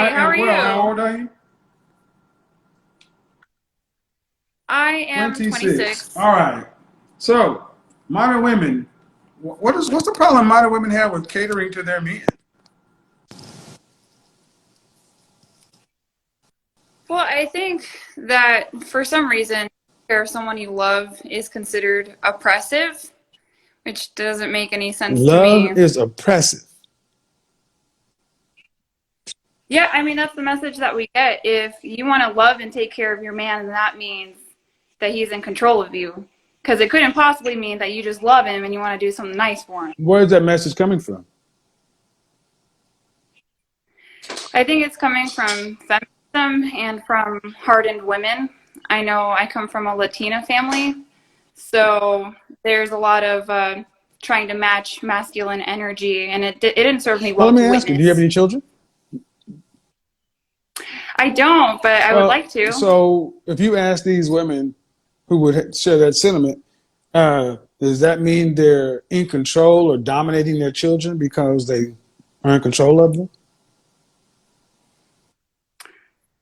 I how are am well. How you? old are you? I am 26. 26. All right. So, modern women, what's the problem modern women have with catering to their men? Well, I think that for some reason, if someone you love is considered oppressive, which doesn't make any sense to Love me. is oppressive. Yeah, I mean, that's the message that we get. If you want to love and take care of your man, then that means that he's in control of you. Because it couldn't possibly mean that you just love him and you want to do something nice for him. Where is that message coming from? I think it's coming from feminism and from hardened women. I know I come from a Latina family, so there's a lot of trying to match masculine energy, and it didn't serve me Well, well let me to ask you, do you have witness. any children? I don't, but I would Well, like to. so if you ask these women who would share that sentiment, does that mean they're in control or dominating their children because they are in control of them?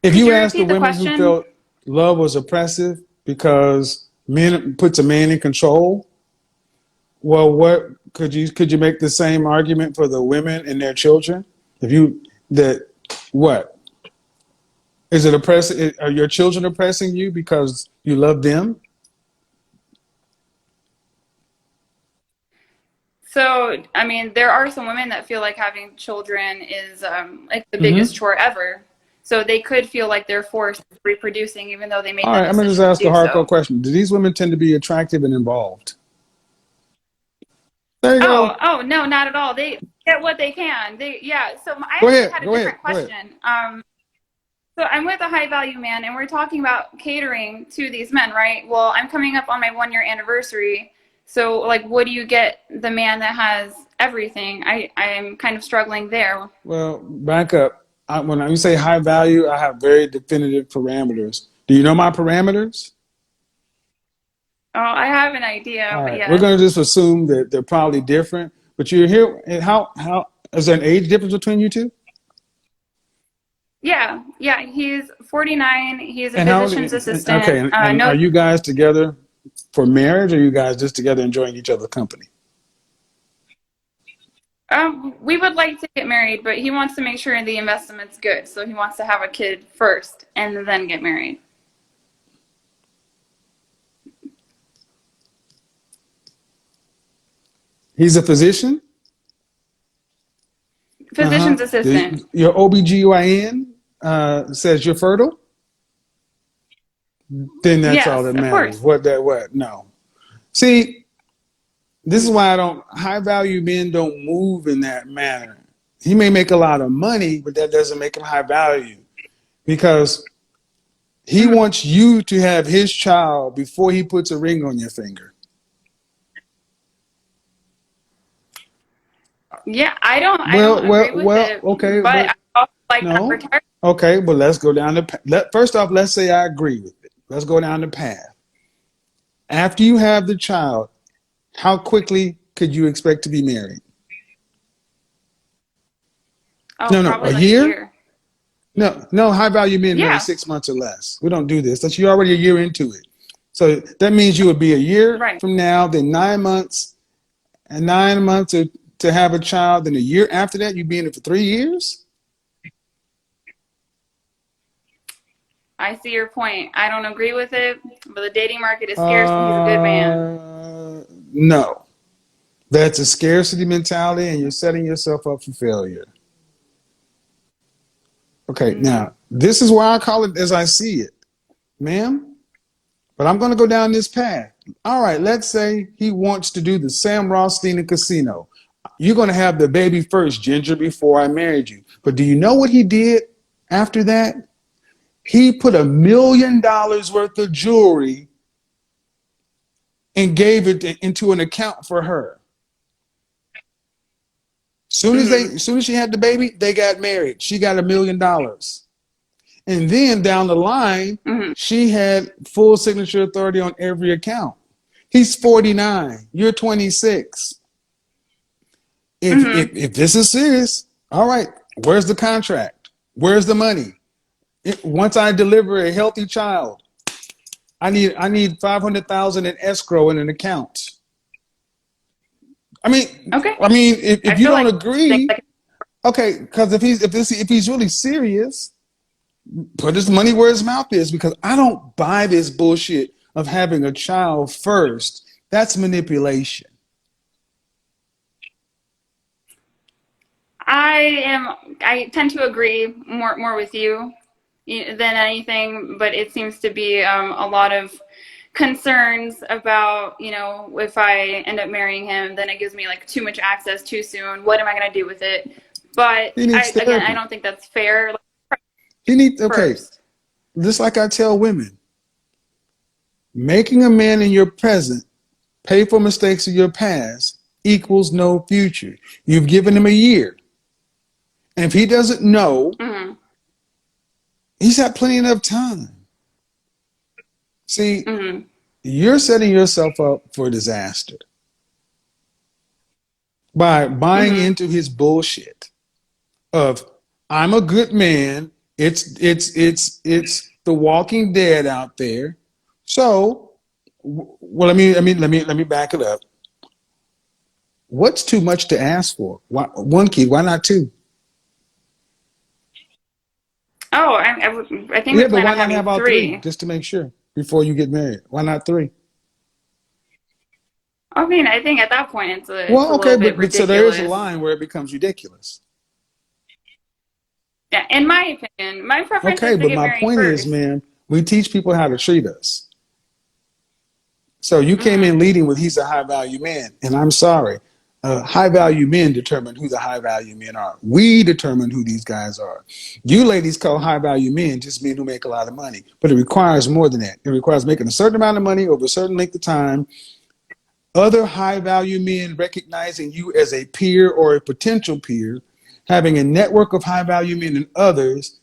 If Could you you ask the repeat the women who question? felt love was oppressive because men puts a man in control, well, what could you make the same argument for the women and their children? If you that what is it oppressive? Are your children oppressing you because you love them? So, I mean, there are some women that feel like having children is like the biggest Mm-hmm. chore ever. So they could feel like they're forced reproducing even though they made All that right, I'm gonna just decision to ask a do hardcore so. question. Do these women tend to be attractive and involved? There you Oh, go. oh no, not at all. They get what they can. Yeah. So I Go actually ahead. had a Go ahead. different Go ahead. question. So I'm with a high value man, and we're talking about catering to these men, right? Well, I'm coming up on my 1 year anniversary. So, like, what do you get the man that has everything? I'm kind of struggling there. Well, back up. When you say high value, I have very definitive parameters. Do you know my parameters? Oh, I have an idea, All but right, we're yes. going to just assume that they're probably different. But you're here. And how is there an age difference between you two? Yeah, yeah. He's 49. He's a And how old? physician's Okay, assistant. and are No, you guys together for marriage, or are you guys just together enjoying each other's company? we would like to get married, but he wants to make sure the investment's good. So he wants to have a kid first and then get married. He's a physician. Uh huh. Physician's assistant. Your OBGYN says you're fertile. Then that's all Yes, that of matters. course. What? No. See, this is why I don't. High value men don't move in that manner. He may make a lot of money, but that doesn't make him high value because he Mhm. wants you to have his child before he puts a ring on your finger. Yeah, I don't agree with it, Okay, but I but also like that we're no. tired. Okay, but let's go down the. First off, let's say I agree with it. Let's go down the path. After you have the child, how quickly could you expect to be married? Oh, No, probably a like a year? year. No, high value men marry Yeah, 6 months or less. We don't do this. That's you're already a year into it. So that means you would be a year right. from now, then 9 months, and 9 months to have a child. Then a year after that, you'd be in it for 3 years. I see your point. I don't agree with it, but the dating market is scarce and he's a good man. No, that's a scarcity mentality, and you're setting yourself up for failure. Okay, Hmm. now this is why I call it as I see it, ma'am. But I'm going to go down this path. All right, let's say he wants to do the Sam Rothstein in casino. You're going to have the baby first, Ginger, before I married you. But do you know what he did after that? He put $1 million worth of jewelry and gave it into an account for her. Hmm. Soon as she had the baby, they got married. She got $1 million. And then down the line, Hmm. she had full signature authority on every account. He's 49. You're 26. If Hmm. if if this is serious, all right, where's the contract? Where's the money? Once I deliver a healthy child, I need 500,000 in escrow in an account. I mean, Okay. if I you feel don't like things agree, like okay, because if he's really serious, put his money where his mouth is. Because I don't buy this bullshit of having a child first. That's manipulation. I tend to agree more with you than anything, but it seems to be a lot of concerns about, if I end up marrying him, then it gives me like too much access too soon. What am I going to do with it? But He needs I therapy. don't think that's fair. Like, He needs, okay, first. just like I tell women, making a man in your present pay for mistakes of your past equals no future. You've given him a year. And if he doesn't know, Mm-hmm. he's had plenty enough time. See, Mm-hmm. you're setting yourself up for disaster by buying Mm-hmm. into his bullshit of I'm a good man. It's the Walking Dead out there. So, well, let me back it up. What's too much to ask for? Why, one kid? Why not two? Oh, I think we Yeah, but plan why on not having have all three three. just to make sure before you get married? Why not three? I mean, I think at that point it's Well, a okay, little bit but so there is a ridiculous. line where it becomes ridiculous. Yeah, in my opinion, my preference Okay, is to but get my married point is, first. man, we teach people how to treat us. So you came Mm-hmm. in leading with he's a high value man, and I'm sorry. High value men determine who the high value men are. We determine who these guys are. You ladies call high value men just men who make a lot of money, but it requires more than that. It requires making a certain amount of money over a certain length of time. Other high value men recognizing you as a peer or a potential peer, having a network of high value men and others,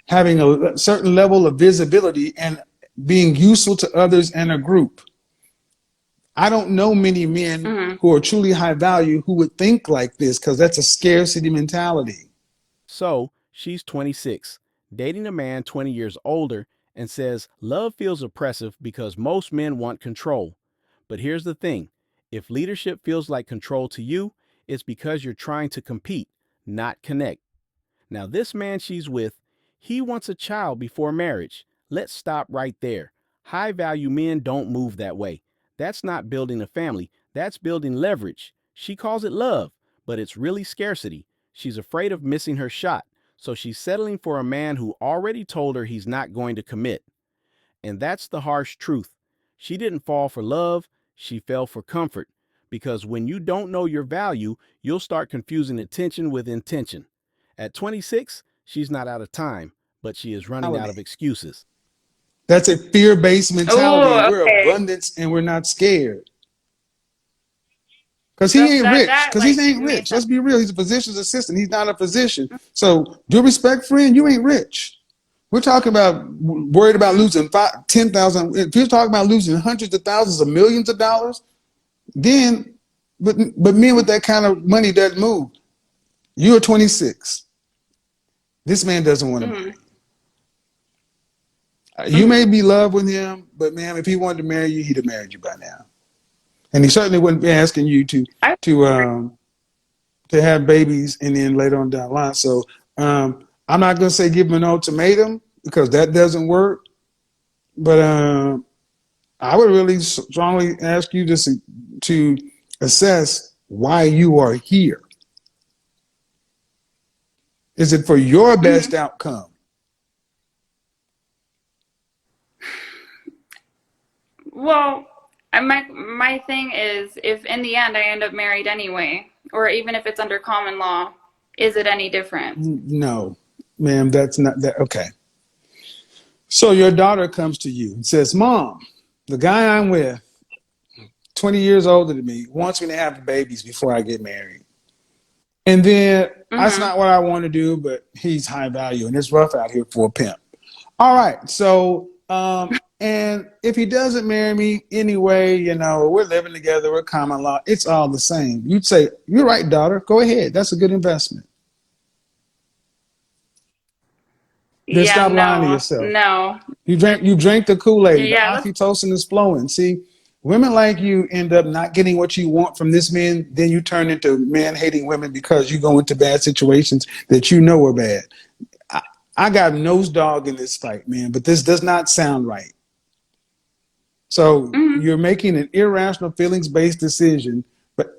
having a certain level of visibility and being useful to others and a group. I don't know many men Mm-hmm. who are truly high value who would think like this because that's a scarcity mentality. So she's 26, dating a man 20 years older, and says love feels oppressive because most men want control. But here's the thing, if leadership feels like control to you, it's because you're trying to compete, not connect. Now, this man she's with, he wants a child before marriage. Let's stop right there. High value men don't move that way. That's not building a family, that's building leverage. She calls it love, but it's really scarcity. She's afraid of missing her shot, so she's settling for a man who already told her he's not going to commit. And that's the harsh truth. She didn't fall for love, she fell for comfort. Because when you don't know your value, you'll start confusing attention with intention. At 26, she's not out of time, but she is running out of excuses. That's a fear based mentality, and Oh, we're okay. abundance and we're not scared. Because he So ain't rich. that Because he like ain't makes rich. sense. Let's be real. He's a physician's assistant. He's not a physician. So, due respect, friend, you ain't rich. We're talking about worried about losing 10,000. If you're talking about losing hundreds of thousands of millions of dollars, then, but men with that kind of money doesn't move. You're 26. This man doesn't want to marry Mm-hmm. you. You may Mm-hmm. be in love with him, but ma'am, if he wanted to marry you, he'd have married you by now. And he certainly wouldn't be asking you I to um, to have babies and then later on down the line. So I'm not going to say give him an ultimatum because that doesn't work. But I would really strongly ask you to assess why you are here. Is it for your mm-hmm. best outcome? Well, my thing is, if in the end I end up married anyway, or even if it's under common law, is it any different? No, ma'am, that's not that. Okay. So your daughter comes to you and says, Mom, the guy I'm with, 20 years older than me, wants me to have babies before I get married. And then that's Mm-hmm. not what I want to do, but he's high value and it's rough out here for a pimp. All right. So, and if he doesn't marry me anyway, we're living together, we're common law, it's all the same. You'd say, You're right, daughter, go ahead. That's a good investment. Then Yeah, stop lying to no, yourself. no. You drank the Kool-Aid. The Yeah, that's oxytocin is flowing. See, women like you end up not getting what you want from this man. Then you turn into man-hating women because you go into bad situations that you know are bad. I, I got nose dog in this fight, man, but this does not sound right. So mhm, you're making an irrational feelings-based decision,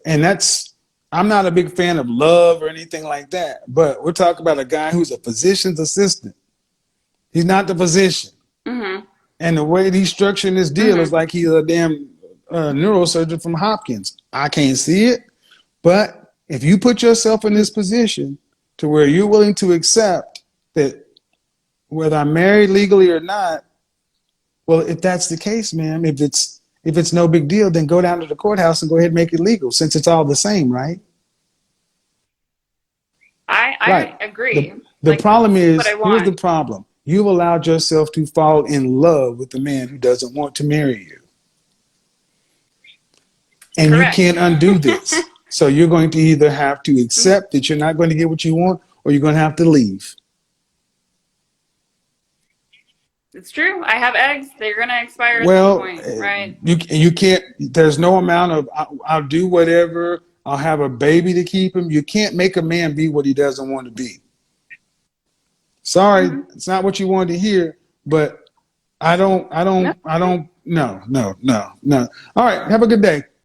and that's I'm not a big fan of love or anything like that. But we're talking about a guy who's a physician's assistant. He's not the physician. mhm, And the way he's structuring this deal is mhm. like he's a damn neurosurgeon from Hopkins. I can't see it, but if you put yourself in this position to where you're willing to accept that whether I'm married legally or not, well, if that's the case, ma'am, if it's no big deal, then go down to the courthouse and go ahead and make it legal since it's all the same, right? Right. I agree. The Like problem that's what I is, here's the want. problem. You've allowed yourself to fall in love with the man who doesn't want to marry you. And you Correct. can't undo this. So you're going to either have to accept that you're not going to get what you want, or you're going to have to leave. It's true. I have eggs. They're gonna expire at some Well, point, right? you can't. There's no amount of I'll do whatever. I'll have a baby to keep him. You can't make a man be what he doesn't want to be. Sorry, Hmm. it's not what you wanted to hear, but I don't. No. No, no, no, no. All right. Have a good day.